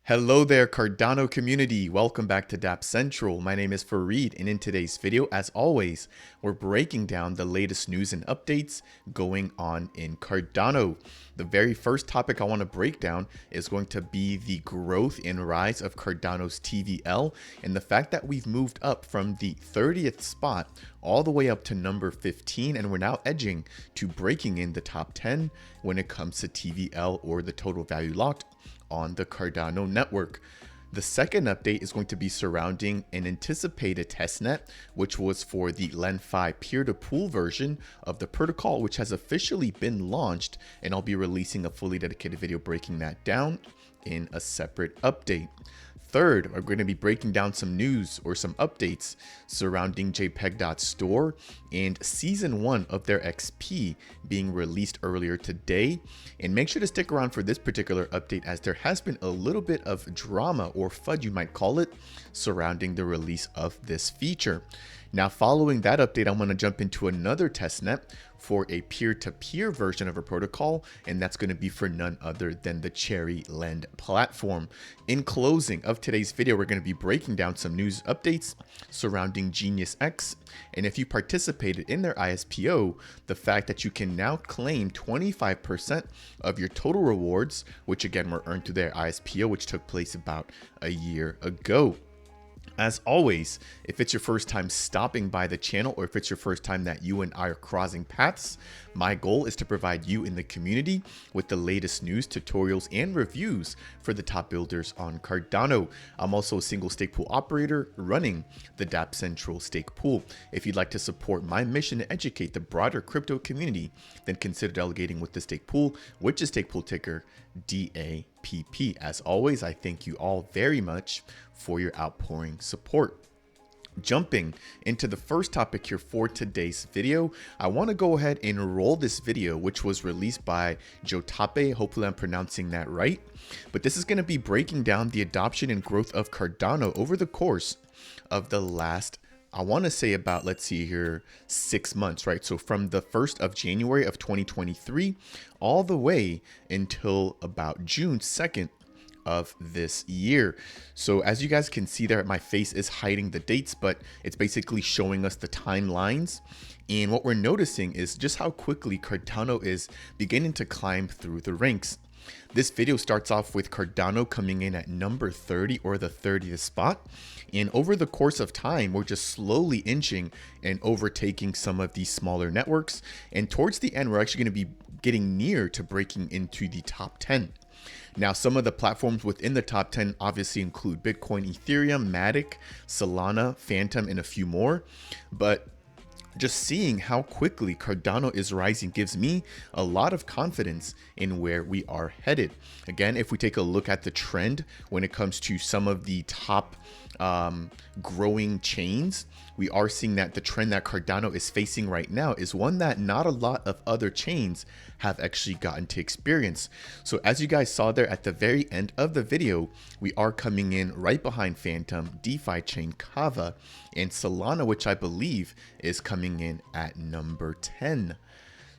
Hello there, Cardano community. Welcome back to Dapp Central. My name is Fareed, and in today's video, as always, we're breaking down the latest news and updates going on in Cardano. The very first topic I want to break down is going to be the growth and rise of Cardano's TVL and the fact that we've moved up from the 30th spot all the way up to number 15, and we're now edging to breaking in the top 10 when it comes to TVL, or the total value locked, on the Cardano network. The second update is going to be surrounding an anticipated testnet, which was for the Lenfi peer-to-pool version of the protocol, which has officially been launched, and I'll be releasing a fully dedicated video breaking that down in a separate update. Third, we're going to be breaking down some news or some updates surrounding JPG.store and season 1 of their XP being released earlier today. And make sure to stick around for this particular update, as there has been a little bit of drama, or FUD you might call it, surrounding the release of this feature. Now, following that update, I'm going to jump into another testnet for a peer-to-peer version of a protocol, and that's going to be for none other than the CherryLend platform. In closing of today's video, we're going to be breaking down some news updates surrounding Genius X, and if you participated in their ISPO, the fact that you can now claim 25% of your total rewards, which again were earned through their ISPO, which took place about a year ago. As always, if it's your first time stopping by the channel, or if it's your first time that you and I are crossing paths, my goal is to provide you in the community with the latest news, tutorials, and reviews for the top builders on Cardano. I'm also a single stake pool operator running the Dapp Central stake pool. If you'd like to support my mission to educate the broader crypto community, then consider delegating with the stake pool, which is stake pool ticker DAPP. As always, I thank you all very much for your outpouring support. Jumping into the first topic here for today's video, I want to go ahead and roll this video, which was released by Dapp. Hopefully I'm pronouncing that right. But this is going to be breaking down the adoption and growth of Cardano over the course of the last, I want to say about, let's see here, 6 months, right? So from the 1st of January of 2023 all the way until about June 2nd of this year. So as you guys can see there, my face is hiding the dates, but it's basically showing us the timelines. And what we're noticing is just how quickly Cardano is beginning to climb through the ranks. This video starts off with Cardano coming in at number 30, or the 30th spot. And over the course of time, we're just slowly inching and overtaking some of these smaller networks. And towards the end, we're actually going to be getting near to breaking into the top 10. Now, some of the platforms within the top 10 obviously include Bitcoin, Ethereum, Matic, Solana, Phantom, and a few more. But just seeing how quickly Cardano is rising gives me a lot of confidence in where we are headed. Again, if we take a look at the trend when it comes to some of the top growing chains, we are seeing that the trend that Cardano is facing right now is one that not a lot of other chains have actually gotten to experience. So as you guys saw there at the very end of the video, we are coming in right behind Phantom, DeFi chain, Kava, and Solana, which I believe is coming in at number 10.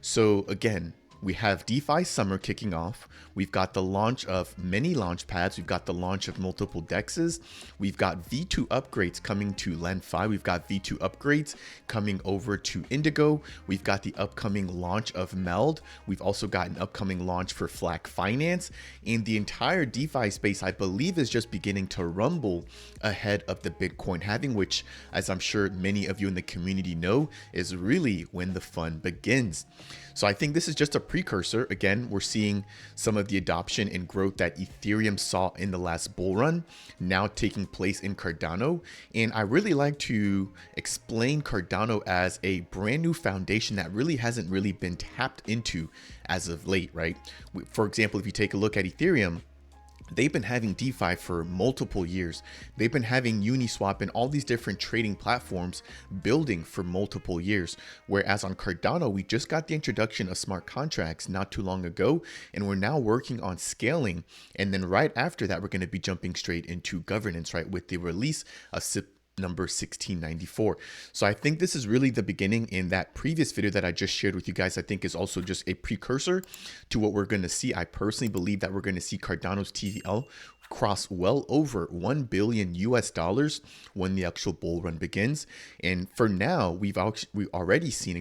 So again, we have DeFi summer kicking off. We've got the launch of many launch pads. We've got the launch of multiple dexes. We've got V2 upgrades coming to Lenfi. We've got V2 upgrades coming over to Indigo. We've got the upcoming launch of Meld. We've also got an upcoming launch for Flack Finance. And the entire DeFi space, I believe, is just beginning to rumble ahead of the Bitcoin halving, which, as I'm sure many of you in the community know, is really when the fun begins. So I think this is just a precursor. Again, we're seeing some of the adoption and growth that Ethereum saw in the last bull run now taking place in Cardano. And I really like to explain Cardano as a brand new foundation that really hasn't really been tapped into as of late, right? For example, if you take a look at Ethereum, they've been having DeFi for multiple years. They've been having Uniswap and all these different trading platforms building for multiple years. Whereas on Cardano, we just got the introduction of smart contracts not too long ago, and we're now working on scaling. And then right after that, we're going to be jumping straight into governance, right, with the release of SIP number 1694. So I think this is really the beginning. In that previous video that I just shared with you guys, I think is also just a precursor to what we're going to see. I personally believe that we're going to see Cardano's TVL cross well over 1 billion US dollars when the actual bull run begins. And for now, we've already seen,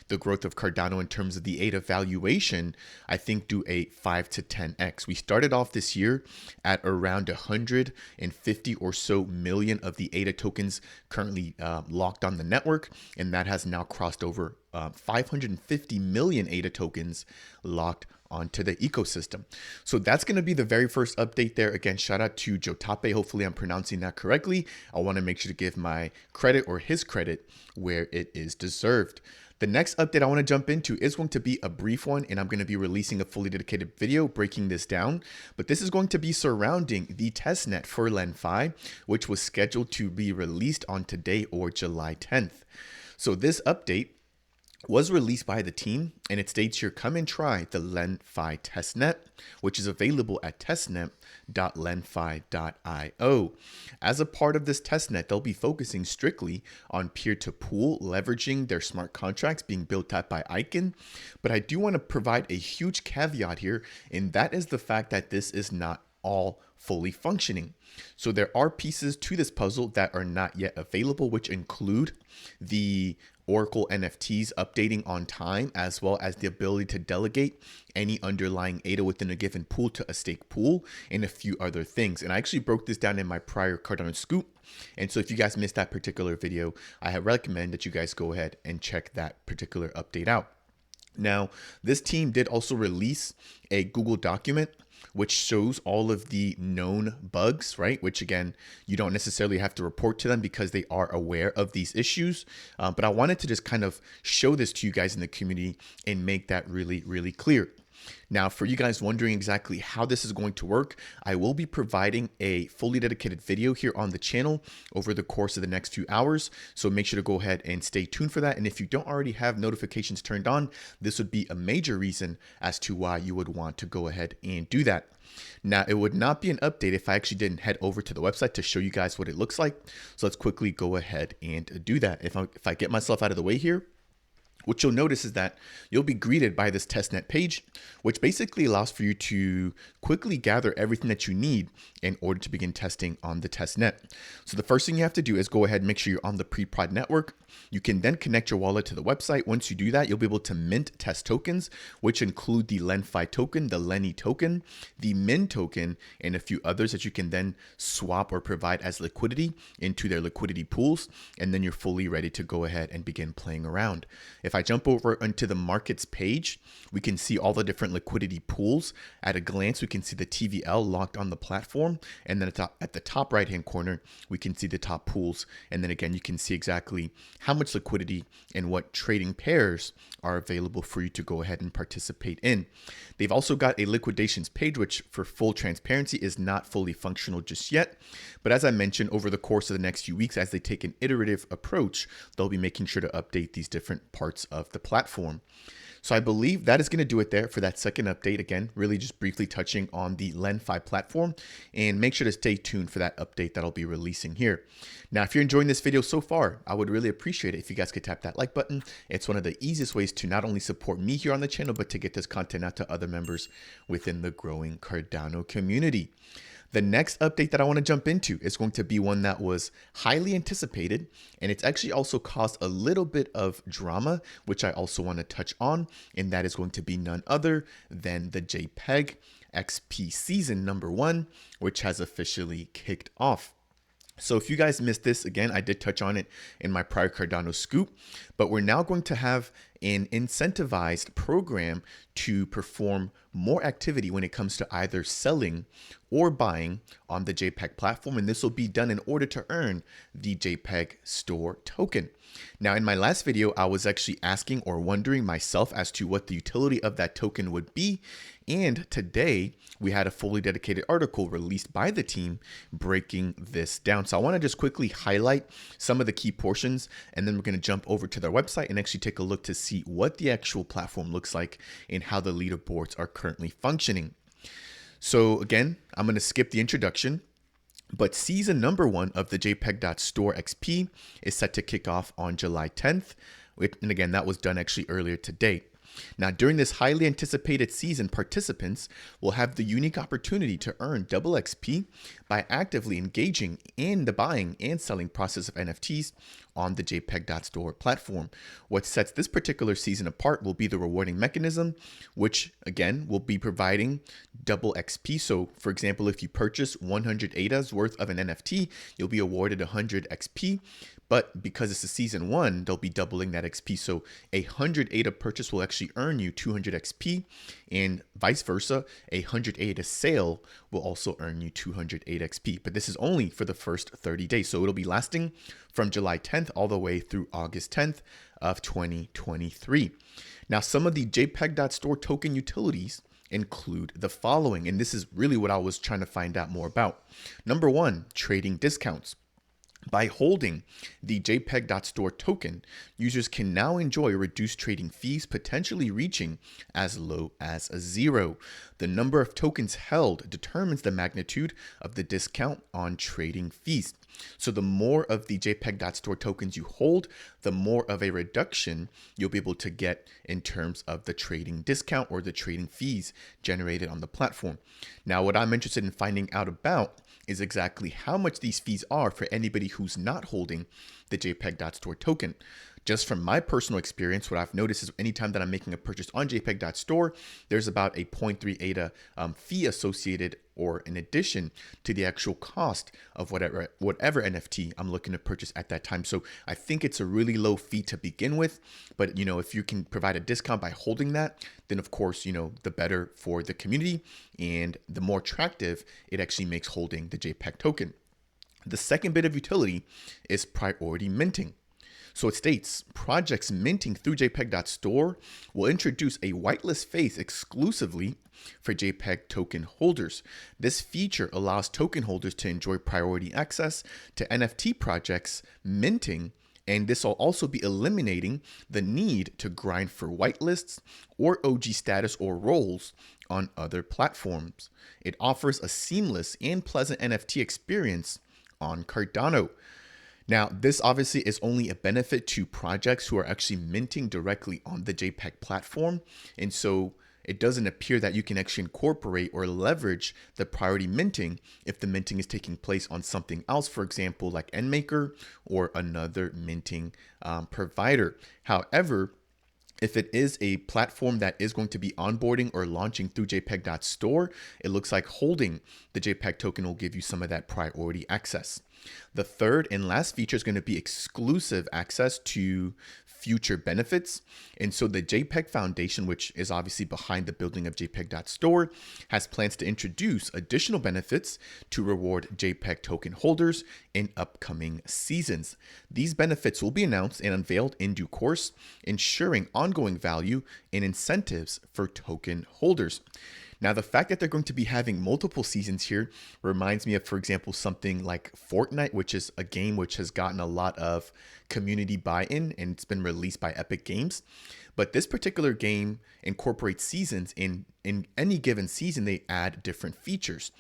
the growth of Cardano in terms of the ADA valuation, I think do a 5 to 10x. We started off this year at around 150 or so million of the ADA tokens currently locked on the network, and that has now crossed over 550 million ADA tokens locked onto the ecosystem. So that's going to be the very first update there. Again, shout out to Jotape. Hopefully I'm pronouncing that correctly. I want to make sure to give my credit, or his credit, where it is deserved. The next update I want to jump into is going to be a brief one, and I'm going to be releasing a fully dedicated video breaking this down. But this is going to be surrounding the testnet for Lenfi, which was scheduled to be released on today, or July 10th. So this update was released by the team, and it states here, come and try the Lenfi Testnet, which is available at testnet.lenfi.io. As a part of this testnet, they'll be focusing strictly on peer-to-pool, leveraging their smart contracts being built out by Icon. But I do want to provide a huge caveat here, and that is the fact that this is not all fully functioning. So there are pieces to this puzzle that are not yet available, which include the Oracle NFTs updating on time, as well as the ability to delegate any underlying ADA within a given pool to a stake pool, and a few other things. And I actually broke this down in my prior Cardano Scoop. And so if you guys missed that particular video, I recommend that you guys go ahead and check that particular update out. Now, this team did also release a Google document which shows all of the known bugs, right? Which again, you don't necessarily have to report to them because they are aware of these issues. But I wanted to just kind of show this to you guys in the community and make that really, really clear. Now, for you guys wondering exactly how this is going to work, I will be providing a fully dedicated video here on the channel over the course of the next few hours. So make sure to go ahead and stay tuned for that. And if you don't already have notifications turned on, this would be a major reason as to why you would want to go ahead and do that. Now, it would not be an update if I actually didn't head over to the website to show you guys what it looks like. So let's quickly go ahead and do that. If I get myself out of the way here, what you'll notice is that you'll be greeted by this testnet page, which basically allows for you to quickly gather everything that you need in order to begin testing on the testnet. So the first thing you have to do is go ahead and make sure you're on the pre-prod network. You can then connect your wallet to the website. Once you do that, you'll be able to mint test tokens, which include the Lenfi token, the Lenny token, the Min token, and a few others that you can then swap or provide as liquidity into their liquidity pools. And then you're fully ready to go ahead and begin playing around. If I jump over into the markets page, we can see all the different liquidity pools. At a glance, we can see the TVL locked on the platform. And then at the top right-hand corner, we can see the top pools. And then again, you can see exactly how much liquidity and what trading pairs are available for you to go ahead and participate in. They've also got a liquidations page, which for full transparency is not fully functional just yet. But as I mentioned, over the course of the next few weeks, as they take an iterative approach, they'll be making sure to update these different parts of the platform. So I believe that is going to do it there for that second update. Again, really just briefly touching on the Lenfi platform, and make sure to stay tuned for that update that I'll be releasing here. Now, if you're enjoying this video so far, I would really appreciate it if you guys could tap that like button. It's one of the easiest ways to not only support me here on the channel, but to get this content out to other members within the growing Cardano community. The next update that I want to jump into is going to be one that was highly anticipated, and it's actually also caused a little bit of drama, which I also want to touch on, and that is going to be none other than the JPEG XP season #1, which has officially kicked off. So if you guys missed this, again, I did touch on it in my prior Cardano Scoop, but we're now going to have an incentivized program to perform more activity when it comes to either selling or buying on the JPEG platform. And this will be done in order to earn the JPG.store token. Now, in my last video, I was actually asking or wondering myself as to what the utility of that token would be. And today we had a fully dedicated article released by the team breaking this down. So I want to just quickly highlight some of the key portions, and then we're going to jump over to their website and actually take a look to see what the actual platform looks like and how the leaderboards are currently functioning. So again, I'm going to skip the introduction. But season #1 of the JPG.store XP is set to kick off on July 10th. And again, that was done actually earlier today. Now, during this highly anticipated season, participants will have the unique opportunity to earn double XP by actively engaging in the buying and selling process of NFTs on the JPG.store platform. What sets this particular season apart will be the rewarding mechanism, which again will be providing double XP. So for example, if you purchase 100 ADAs worth of an NFT, you'll be awarded 100 XP. But because it's a season 1, they'll be doubling that XP. So a 100 ADA purchase will actually earn you 200 XP, and vice versa. A 100 ADA sale will also earn you 208 XP. But this is only for the first 30 days. So it'll be lasting from July 10th all the way through August 10th of 2023. Now, some of the JPG.store token utilities include the following, and this is really what I was trying to find out more about. Number 1, trading discounts. By holding the JPG.store token, users can now enjoy reduced trading fees, potentially reaching as low as 0. The number of tokens held determines the magnitude of the discount on trading fees. So the more of the JPG.store tokens you hold, the more of a reduction you'll be able to get in terms of the trading discount or the trading fees generated on the platform. Now, what I'm interested in finding out about is exactly how much these fees are for anybody who's not holding the JPG.store token. Just from my personal experience, what I've noticed is anytime that I'm making a purchase on JPG.store, there's about a 0.3 ADA fee associated or in addition to the actual cost of whatever NFT I'm looking to purchase at that time. So I think it's a really low fee to begin with, but if you can provide a discount by holding that, then of course, the better for the community and the more attractive it actually makes holding the JPG token. The second bit of utility is priority minting. So it states projects minting through JPG.store will introduce a whitelist phase exclusively for JPG token holders. This feature allows token holders to enjoy priority access to NFT projects minting, and this will also be eliminating the need to grind for whitelists or OG status or roles on other platforms. It offers a seamless and pleasant NFT experience on Cardano. Now, this obviously is only a benefit to projects who are actually minting directly on the JPG platform. And so it doesn't appear that you can actually incorporate or leverage the priority minting if the minting is taking place on something else, for example, like NMaker or another minting provider. However, if it is a platform that is going to be onboarding or launching through JPG.store, it looks like holding the JPG token will give you some of that priority access. The third and last feature is going to be exclusive access to future benefits. And so the JPG Foundation, which is obviously behind the building of JPG.store, has plans to introduce additional benefits to reward JPG token holders in upcoming seasons. These benefits will be announced and unveiled in due course, ensuring ongoing value and incentives for token holders. Now, the fact that they're going to be having multiple seasons here reminds me of, for example, something like Fortnite, which is a game which has gotten a lot of community buy-in and it's been released by Epic Games. But this particular game incorporates seasons. In any given season, they add different features.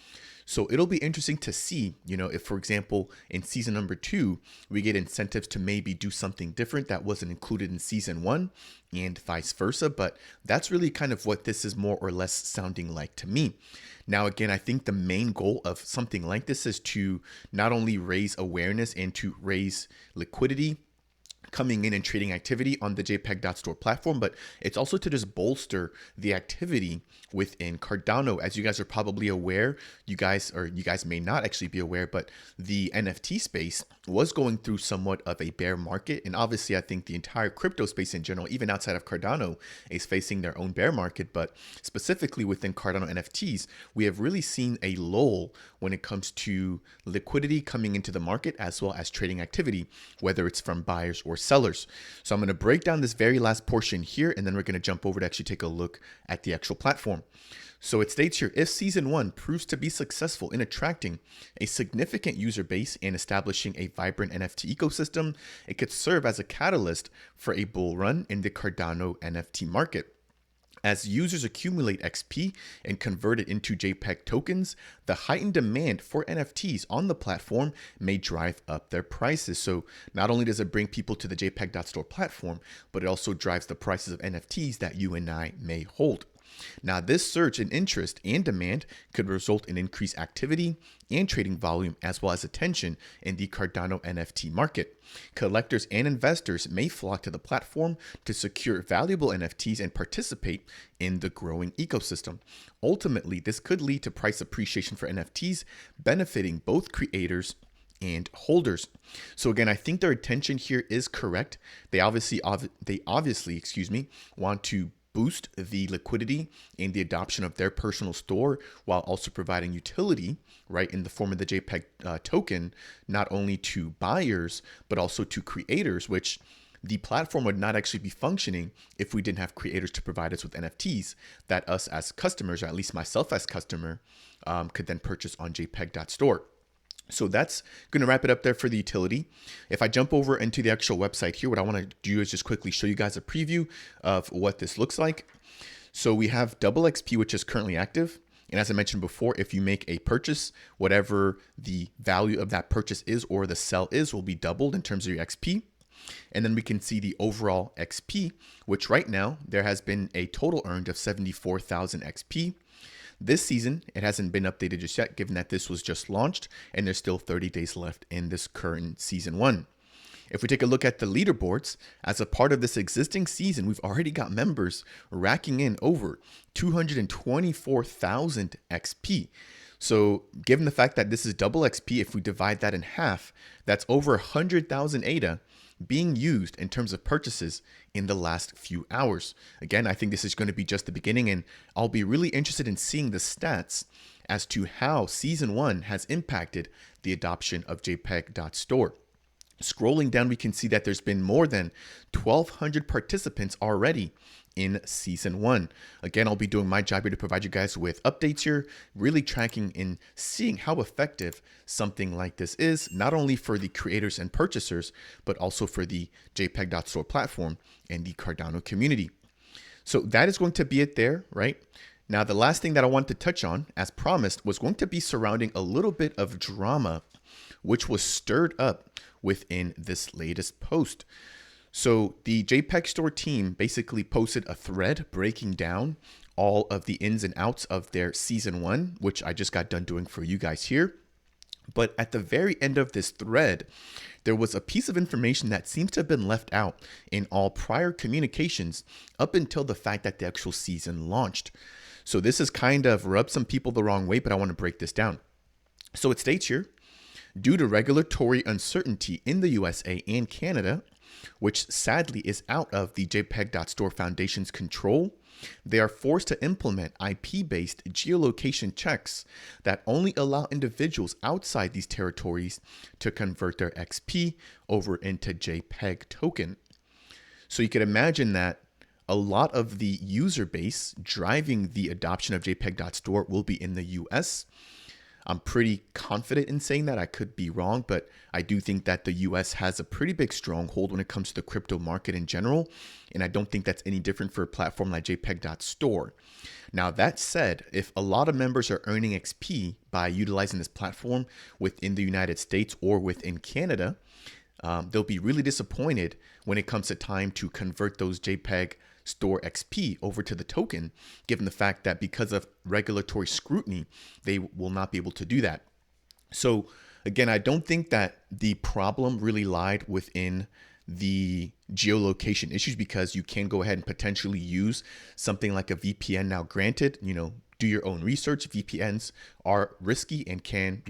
So it'll be interesting to see, if, for example, in season number 2, we get incentives to maybe do something different that wasn't included in season 1 and vice versa. But that's really kind of what this is more or less sounding like to me. Now, again, I think the main goal of something like this is to not only raise awareness and to raise liquidity coming in and trading activity on the JPG.store platform, but it's also to just bolster the activity within Cardano. As you guys are probably aware, you guys may not actually be aware, but the NFT space was going through somewhat of a bear market. And obviously, I think the entire crypto space in general, even outside of Cardano, is facing their own bear market. But specifically within Cardano NFTs, we have really seen a lull when it comes to liquidity coming into the market, as well as trading activity, whether it's from buyers or sellers. So I'm going to break down this very last portion here, and then we're going to jump over to actually take a look at the actual platform. So it states here, if season 1 proves to be successful in attracting a significant user base and establishing a vibrant NFT ecosystem, it could serve as a catalyst for a bull run in the Cardano NFT market. As users accumulate XP and convert it into JPEG tokens, the heightened demand for NFTs on the platform may drive up their prices. So not only does it bring people to the JPG.store platform, but it also drives the prices of NFTs that you and I may hold. Now, this surge in interest and demand could result in increased activity and trading volume, as well as attention in the Cardano NFT market. Collectors and investors may flock to the platform to secure valuable NFTs and participate in the growing ecosystem. Ultimately, this could lead to price appreciation for NFTs, benefiting both creators and holders. So again, I think their intention here is correct. They obviously, want to boost the liquidity and the adoption of their personal store, while also providing utility, right, in the form of the JPEG token, not only to buyers, but also to creators, which the platform would not actually be functioning if we didn't have creators to provide us with NFTs that us as customers, or at least myself as customer, could then purchase on JPG.store. So that's going to wrap it up there for the utility. If I jump over into the actual website here, what I want to do is just quickly show you guys a preview of what this looks like. So we have double XP, which is currently active. And as I mentioned before, if you make a purchase, whatever the value of that purchase is or the sell is will be doubled in terms of your XP. And then we can see the overall XP, which right now there has been a total earned of 74,000 XP. This season, it hasn't been updated just yet, given that this was just launched and there's still 30 days left in this current season 1. If we take a look at the leaderboards, as a part of this existing season, we've already got members racking in over 224,000 XP. So given the fact that this is double XP, if we divide that in half, that's over 100,000 ADA being used in terms of purchases in the last few hours. Again, I think this is going to be just the beginning, and I'll be really interested in seeing the stats as to how season 1 has impacted the adoption of JPG.store. Scrolling down, we can see that there's been more than 1,200 participants already in season 1. Again, I'll be doing my job here to provide you guys with updates here, really tracking and seeing how effective something like this is, not only for the creators and purchasers, but also for the JPG.store platform and the Cardano community. So that is going to be it there, right? Now, the last thing that I want to touch on, as promised, was going to be surrounding a little bit of drama, which was stirred up within this latest post. So the JPG.store team basically posted a thread breaking down all of the ins and outs of their season 1, which I just got done doing for you guys here. But at the very end of this thread, there was a piece of information that seems to have been left out in all prior communications up until the fact that the actual season launched. So this has kind of rubbed some people the wrong way, but I want to break this down. So it states here, due to regulatory uncertainty in the USA and Canada, which sadly is out of the JPG.store Foundation's control, they are forced to implement IP-based geolocation checks that only allow individuals outside these territories to convert their XP over into JPEG token. So you could imagine that a lot of the user base driving the adoption of JPG.store will be in the US. I'm pretty confident in saying that. I could be wrong, but I do think that the US has a pretty big stronghold when it comes to the crypto market in general. And I don't think that's any different for a platform like JPG.store. Now, that said, if a lot of members are earning XP by utilizing this platform within the United States or within Canada, they'll be really disappointed when it comes to time to convert those JPG.store XP over to the token, given the fact that because of regulatory scrutiny, they will not be able to do that. So again, I don't think that the problem really lied within the geolocation issues, because you can go ahead and potentially use something like a VPN. Now, granted, do your own research. VPNs are risky and can,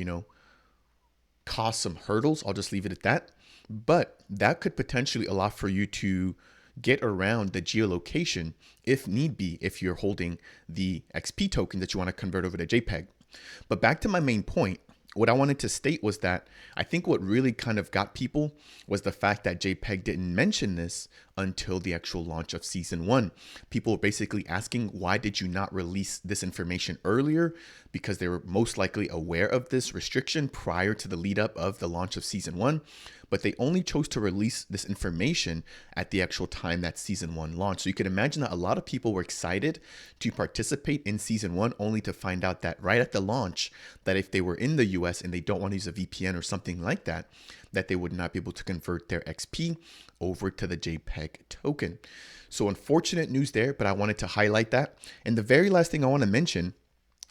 cause some hurdles. I'll just leave it at that. But that could potentially allow for you to get around the geolocation if need be, if you're holding the XP token that you want to convert over to JPEG. But back to my main point, what I wanted to state was that I think what really kind of got people was the fact that JPEG didn't mention this until the actual launch of season 1. People were basically asking, why did you not release this information earlier? Because they were most likely aware of this restriction prior to the lead up of the launch of season 1. but they only chose to release this information at the actual time that season 1 launched. So you can imagine that a lot of people were excited to participate in season 1, only to find out that right at the launch, that if they were in the US and they don't want to use a VPN or something like that, that they would not be able to convert their XP over to the JPEG token. So unfortunate news there, but I wanted to highlight that. And the very last thing I want to mention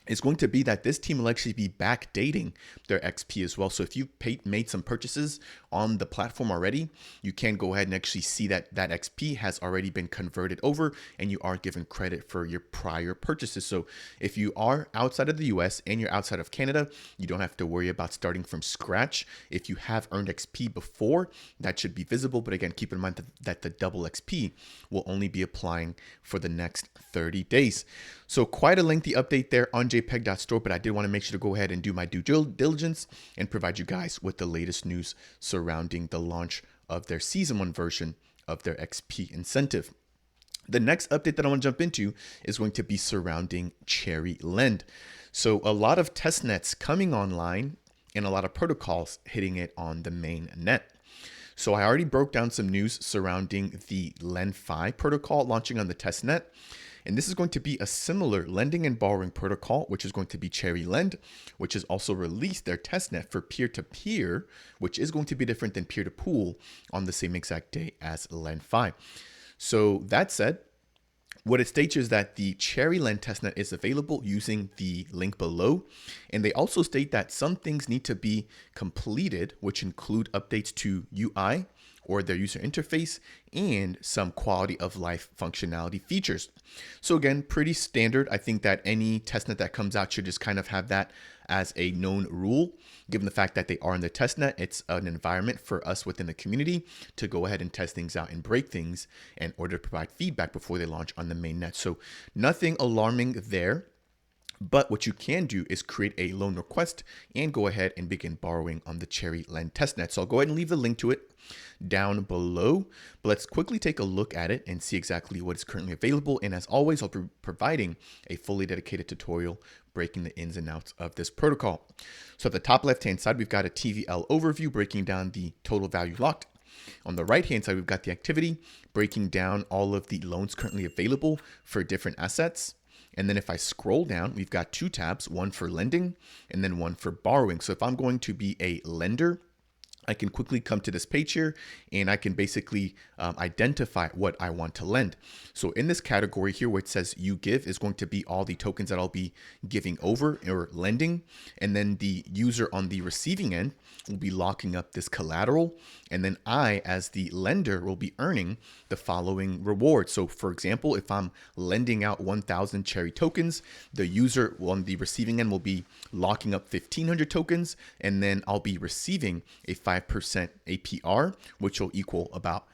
is going to be that this team will actually be backdating their XP as well. So if you've made some purchases on the platform already, you can go ahead and actually see that that XP has already been converted over and you are given credit for your prior purchases. So if you are outside of the US and you're outside of Canada, you don't have to worry about starting from scratch. If you have earned XP before, that should be visible. But again, keep in mind that the double XP will only be applying for the next 30 days. So quite a lengthy update there on JPG.store, but I did want to make sure to go ahead and do my due diligence and provide you guys with the latest news surrounding the launch of their season 1 version of their XP incentive. The next update that I want to jump into is going to be surrounding CherryLend. So a lot of testnets coming online and a lot of protocols hitting it on the main net. So I already broke down some news surrounding the Lenfi protocol launching on the testnet. And this is going to be a similar lending and borrowing protocol, which is going to be CherryLend, which has also released their testnet for peer-to-peer, which is going to be different than peer-to-pool on the same exact day as Lenfi. So that said, what it states is that the CherryLend testnet is available using the link below. And they also state that some things need to be completed, which include updates to UI or their user interface and some quality of life functionality features. So again, pretty standard. I think that any testnet that comes out should just kind of have that as a known rule. Given the fact that they are in the testnet, it's an environment for us within the community to go ahead and test things out and break things in order to provide feedback before they launch on the main net. So nothing alarming there. But what you can do is create a loan request and go ahead and begin borrowing on the CherryLend testnet. So I'll go ahead and leave the link to it down below, but let's quickly take a look at it and see exactly what is currently available. And as always, I'll be providing a fully dedicated tutorial breaking the ins and outs of this protocol. So at the top left-hand side, we've got a TVL overview breaking down the total value locked. On the right-hand side, we've got the activity breaking down all of the loans currently available for different assets. And then if I scroll down, we've got 2 tabs, one for lending and then one for borrowing. So if I'm going to be a lender, I can quickly come to this page here and I can basically identify what I want to lend. So in this category here where it says you give is going to be all the tokens that I'll be giving over or lending. And then the user on the receiving end will be locking up this collateral. And then I, as the lender, will be earning the following rewards. So for example, if I'm lending out 1,000 Cherry tokens, the user on the receiving end will be locking up 1,500 tokens. And then I'll be receiving a 5% APR, which will equal about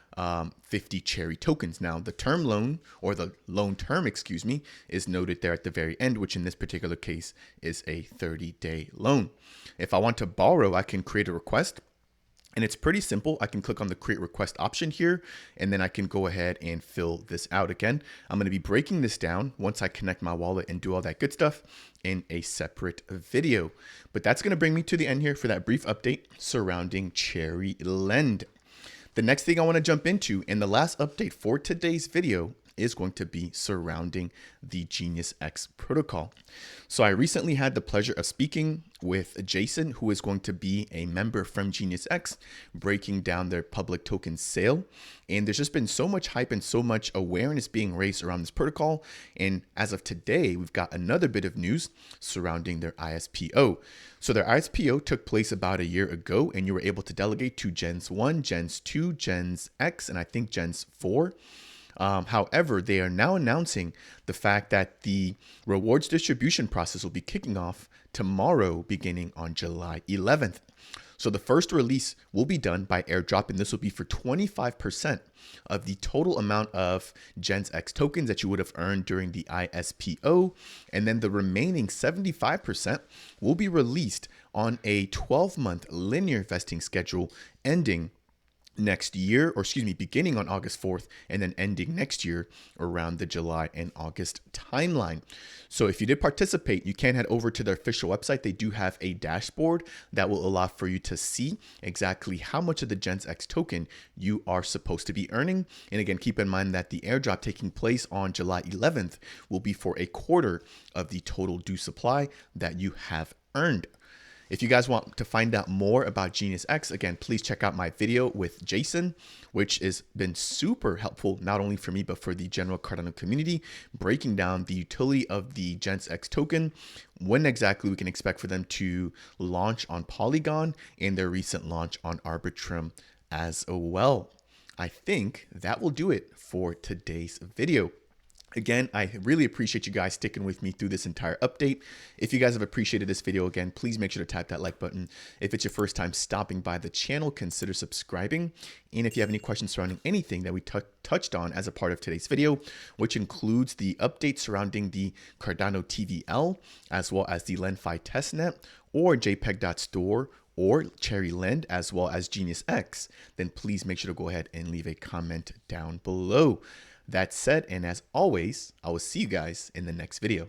50 Cherry tokens. Now the term loan, or the loan term, excuse me, is noted there at the very end, which in this particular case is a 30-day loan. If I want to borrow, I can create a request. And it's pretty simple. I can click on the create request option here, and then I can go ahead and fill this out again. I'm going to be breaking this down once I connect my wallet and do all that good stuff in a separate video. But that's going to bring me to the end here for that brief update surrounding CherryLend. The next thing I want to jump into, and the last update for today's video, is going to be surrounding the Genius X protocol. So I recently had the pleasure of speaking with Jason, who is going to be a member from Genius X, breaking down their public token sale. And there's just been so much hype and so much awareness being raised around this protocol. And as of today, we've got another bit of news surrounding their ISPO. So their ISPO took place about a year ago, and you were able to delegate to Gens 1, Gens 2, Gens X, and I think Gens 4. However, they are now announcing the fact that the rewards distribution process will be kicking off tomorrow, beginning on July 11th. So the first release will be done by airdrop, and this will be for 25% of the total amount of Gens X tokens that you would have earned during the ISPO. And then the remaining 75% will be released on a 12-month linear vesting schedule ending next year, or excuse me, beginning on August 4th and then ending next year around the July and August timeline. So if you did participate, you can head over to their official website. They do have a dashboard that will allow for you to see exactly how much of the Gens X token you are supposed to be earning. And again, keep in mind that the airdrop taking place on July 11th will be for a quarter of the total due supply that you have earned. If you guys want to find out more about Genius X, again, please check out my video with Jason, which has been super helpful, not only for me, but for the general Cardano community, breaking down the utility of the Gens X token, when exactly we can expect for them to launch on Polygon, and their recent launch on Arbitrum as well. I think that will do it for today's video. Again, I really appreciate you guys sticking with me through this entire update. If you guys have appreciated this video, again, please make sure to tap that like button. If it's your first time stopping by the channel, consider subscribing. And if you have any questions surrounding anything that we touched on as a part of today's video, which includes the updates surrounding the Cardano TVL, as well as the Lenfi Testnet, or JPG.store, or CherryLend, as well as Genius X, then please make sure to go ahead and leave a comment down below. That said, and as always, I will see you guys in the next video.